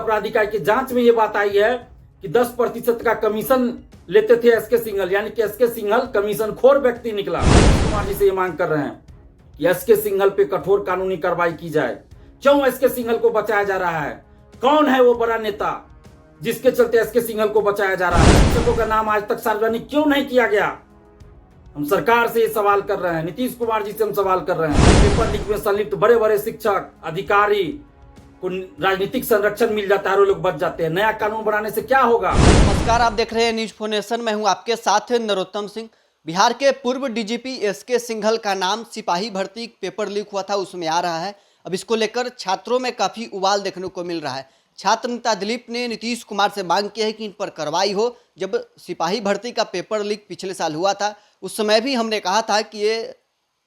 अपराध इकाई की जांच में ये बात आई है कि 10% का कमीशन लेते थे एसके सिंघल, यानी कि एसके सिंघल कमीशन खोर व्यक्ति निकला। कुमार जी से ये मांग कर रहे हैं कि एसके सिंघल पे कठोर कानूनी कार्रवाई की जाए। क्यों एसके सिंघल को बचाया जा रहा है? कौन है वो बड़ा नेता जिसके चलते एसके सिंघल को बचाया जा रहा है? शिक्षकों का नाम आज तक सार्वजनिक क्यों नहीं किया गया? हम सरकार से ये सवाल कर रहे हैं, नीतीश कुमार जी से हम सवाल कर रहे हैं। पेपर लीक में संलिप्त बड़े बड़े शिक्षक अधिकारी को राजनीतिक संरक्षण मिल जाता है और लोग बच जाते हैं। नया कानून बनाने से क्या होगा? नमस्कार, आप देख रहे हैं न्यूज फोनेशन। मैं हूं आपके साथ नरोत्तम सिंह। बिहार के पूर्व डीजीपी एसके सिंघल का नाम सिपाही भर्ती पेपर लीक हुआ था उसमें आ रहा है। अब इसको लेकर छात्रों में काफी उबाल देखने को मिल रहा है। छात्र नेता दिलीप ने नीतीश कुमार से मांग की है कि इन पर कार्रवाई हो। जब सिपाही भर्ती का पेपर लीक पिछले साल हुआ था उस समय भी हमने कहा था कि ये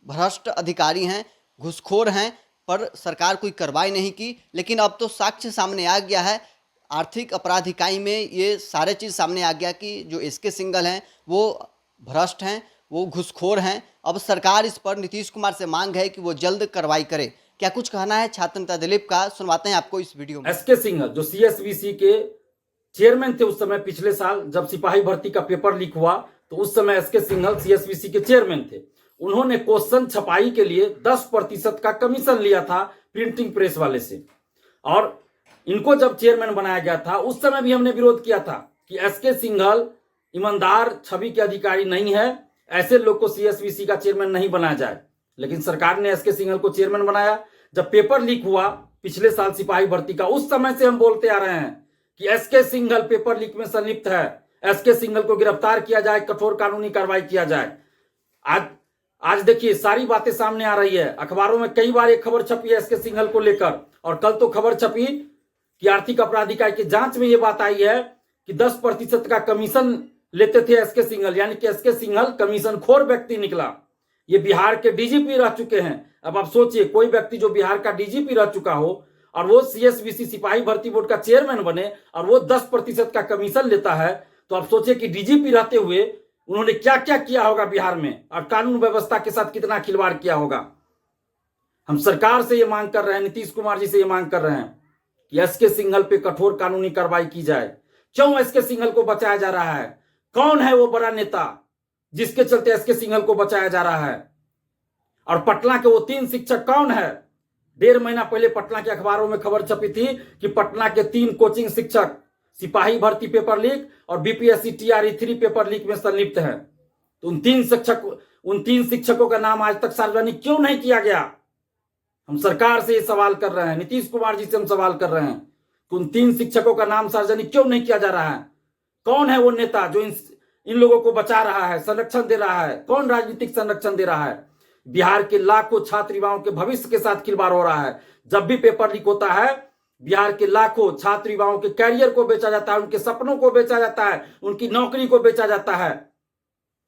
भ्रष्ट अधिकारी हैं, घूसखोर हैं, पर सरकार कोई कार्रवाई नहीं की। लेकिन अब तो साक्ष्य सामने आ गया है। आर्थिक अपराध इकाई में ये सारे चीज़ सामने आ गया कि जो एसके सिंघल हैं वो भ्रष्ट हैं, वो घूसखोर हैं। अब सरकार इस पर नीतीश कुमार से मांग है कि वो जल्द कार्रवाई करे। क्या कुछ कहना है छात्र नेता दिलीप का, सुनवाते हैं आपको इस वीडियो में। एसके सिंघल जो सीएसवीसी के चेयरमैन थे उस समय, पिछले साल जब सिपाही भर्ती का पेपर लीक हुआ तो उस समय एसके सिंघल सीएसवीसी के चेयरमैन थे। उन्होंने क्वेश्चन छपाई के लिए 10% का कमीशन लिया था प्रिंटिंग प्रेस वाले से। और इनको जब चेयरमैन बनाया गया था उस समय भी हमने विरोध किया था कि एसके सिंघल ईमानदार छवि के अधिकारी नहीं है, ऐसे लोग को सीएसवीसी का चेयरमैन नहीं बनाया जाए। लेकिन सरकार ने एसके सिंघल को चेयरमैन बनाया। जब पेपर लीक हुआ पिछले साल सिपाही भर्ती का, उस समय से हम बोलते आ रहे हैं कि एसके सिंघल पेपर लीक में संलिप्त है, एसके सिंघल को गिरफ्तार किया जाए, कठोर कानूनी कार्रवाई किया जाए। आज देखिए सारी बातें सामने आ रही है। अखबारों में कई बार एक खबर छपी है एसके सिंघल को लेकर, और कल तो खबर छपी कि आर्थिक अपराध इकाई की जांच में यह बात आई है कि 10% का कमीशन लेते थे एसके सिंघल, यानी कि एसके सिंघल कमीशन खोर व्यक्ति निकला। ये बिहार के डीजीपी रह चुके हैं। अब आप सोचिए, कोई व्यक्ति जो बिहार का डीजीपी रह चुका हो और वो सीएसवीसी सिपाही भर्ती बोर्ड का चेयरमैन बने और वो 10% का कमीशन लेता है, तो आप सोचिए कि डीजीपी रहते हुए उन्होंने क्या क्या किया होगा बिहार में, और कानून व्यवस्था के साथ कितना खिलवाड़ किया होगा। हम सरकार से ये मांग कर रहे हैं, नीतीश कुमार जी से ये मांग कर रहे हैं कि एसके सिंघल पे कठोर कानूनी कार्रवाई की जाए। क्यों एसके सिंघल को बचाया जा रहा है? कौन है वो बड़ा नेता जिसके चलते एसके सिंघल को बचाया जा रहा है? और पटना के वो 3 शिक्षक कौन है? 1.5 महीना पहले पटना के अखबारों में खबर छपी थी कि पटना के 3 कोचिंग शिक्षक सिपाही भर्ती पेपर लीक और बीपीएससी टीआरई 3 पेपर लीक में संलिप्त है। तो उन तीन शिक्षकों का नाम आज तक सार्वजनिक क्यों नहीं किया गया? हम सरकार से ये सवाल कर रहे हैं, नीतीश कुमार जी से हम सवाल कर रहे हैं कि उन 3 शिक्षकों का नाम सार्वजनिक क्यों नहीं किया जा रहा है? कौन है वो नेता जो इन लोगों को बचा रहा है, संरक्षण दे रहा है? कौन राजनीतिक संरक्षण दे रहा है? बिहार के लाखों छात्र युवाओं के भविष्य के साथ खिलवाड़ हो रहा है। जब भी पेपर लीक होता है बिहार के लाखों छात्र युवाओं के कैरियर को बेचा जाता है, उनके सपनों को बेचा जाता है, उनकी नौकरी को बेचा जाता है।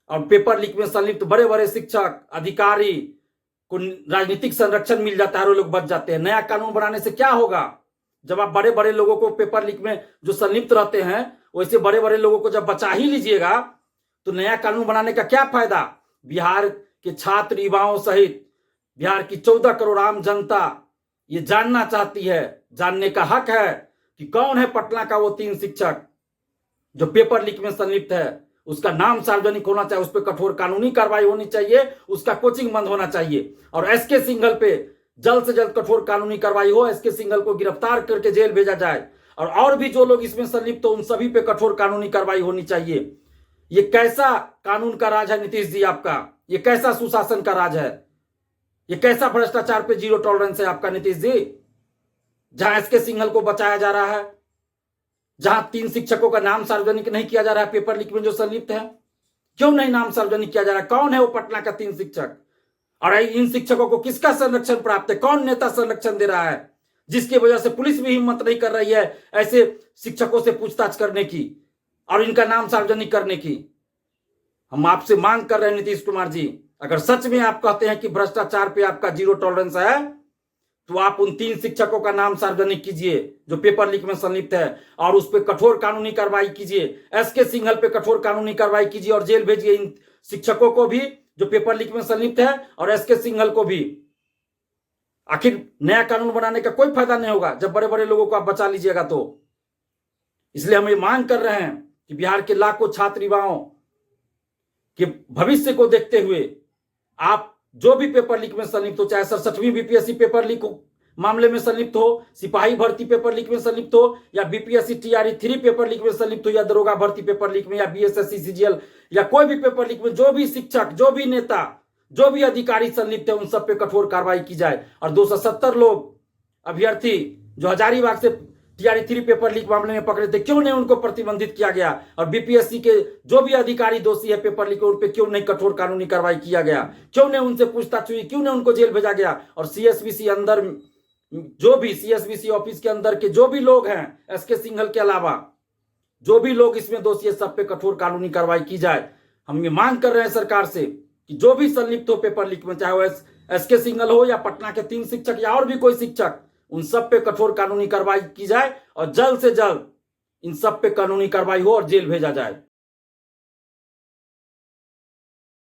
और पेपर लीक में संलिप्त बड़े बड़े शिक्षक अधिकारी को राजनीतिक संरक्षण मिल जाता है और लोग बच जाते हैं। नया कानून बनाने से क्या होगा? जब आप बड़े बड़े लोगों को पेपर लीक में जो संलिप्त रहते हैं वैसे बड़े बड़े लोगों को जब बचा ही लीजिएगा तो नया कानून बनाने का क्या फायदा? बिहार के छात्र युवाओं सहित बिहार की 14 करोड़ आम जनता ये जानना चाहती है, जानने का हक है कि कौन है पटना का वो 3 शिक्षक जो पेपर लीक में संलिप्त है। उसका नाम सार्वजनिक होना चाहिए, उस पर कठोर कानूनी कार्रवाई होनी चाहिए, उसका कोचिंग बंद होना चाहिए और एसके सिंघल पे जल्द से जल्द कठोर कानूनी कार्रवाई हो। एसके सिंघल को गिरफ्तार करके जेल भेजा जाए और भी जो लोग इसमें संलिप्त हो उन सभी पे कठोर कानूनी कार्रवाई होनी चाहिए। ये कैसा कानून का राज है नीतीश जी आपका? ये कैसा सुशासन का राज है? ये कैसा भ्रष्टाचार पे जीरो टॉलरेंस है आपका नीतीश जी? जहां एसके सिंघल को बचाया जा रहा है, जहां 3 शिक्षकों का नाम सार्वजनिक नहीं किया जा रहा है पेपर लीक में जो संलिप्त है, क्यों नहीं नाम सार्वजनिक किया जा रहा है? कौन है वो पटना का 3 शिक्षक? और इन शिक्षकों को किसका संरक्षण प्राप्त है? कौन नेता संरक्षण दे रहा है जिसकी वजह से पुलिस भी हिम्मत नहीं कर रही है ऐसे शिक्षकों से पूछताछ करने की और इनका नाम सार्वजनिक करने की? हम आपसे मांग कर रहे हैं नीतीश कुमार जी, अगर सच में आप कहते हैं कि भ्रष्टाचार पे आपका जीरो टॉलरेंस है तो आप उन 3 शिक्षकों का नाम सार्वजनिक कीजिए जो पेपर लीक में संलिप्त है और उस पर कठोर कानूनी कार्रवाई कीजिए। एसके सिंघल पे कठोर कानूनी कार्रवाई कीजिए और जेल भेजिए इन शिक्षकों को भी जो पेपर लीक में संलिप्त है और एसके सिंघल को भी। आखिर नया कानून बनाने का कोई फायदा नहीं होगा जब बड़े बड़े लोगों को आप बचा लीजिएगा तो। इसलिए हम ये मांग कर रहे हैं कि बिहार के लाखों छात्र युवाओं के भविष्य को देखते हुए आप जो भी पेपर लीक में संलिप्त हो, चाहे 67वीं बीपीएससी पेपर लीक मामले में संलिप्त हो, सिपाही भर्ती पेपर लीक में संलिप्त हो, या बीपीएससी टीआरई 3 पेपर लीक में संलिप्त हो, या दरोगा भर्ती पेपर लीक में, या बीएसएससी सीजीएल या कोई भी पेपर लीक में जो भी शिक्षक, जो भी नेता, जो भी अधिकारी संलिप्त है उन सब पे कठोर कार्रवाई की जाए। और 270 लोग अभ्यर्थी जो हजारीबाग से टीआरई 3 पेपर लीक मामले में पकड़े थे, क्यों नहीं उनको प्रतिबंधित किया गया? और बीपीएससी के जो भी अधिकारी दोषी है पेपर लीक, उन पे क्यों नहीं कठोर कानूनी कार्रवाई किया गया? क्यों नहीं उनसे पूछताछ हुई? क्यों नहीं उनको जेल भेजा गया? और सीएसबीसी अंदर जो भी सीएसबीसी ऑफिस के अंदर के जो भी लोग हैं, एसके सिंघल के अलावा जो भी लोग इसमें दोषी है, सब पे कठोर कानूनी कार्रवाई की जाए। हम ये मांग कर रहे हैं सरकार से कि जो भी संलिप्त हो पेपर लीक में, चाहे वो एसके सिंघल हो या पटना के 3 शिक्षक या और भी कोई शिक्षक, उन सब पे कठोर कानूनी कार्रवाई की जाए और जल्द से जल्द इन सब पे कानूनी कार्रवाई हो और जेल भेजा जाए।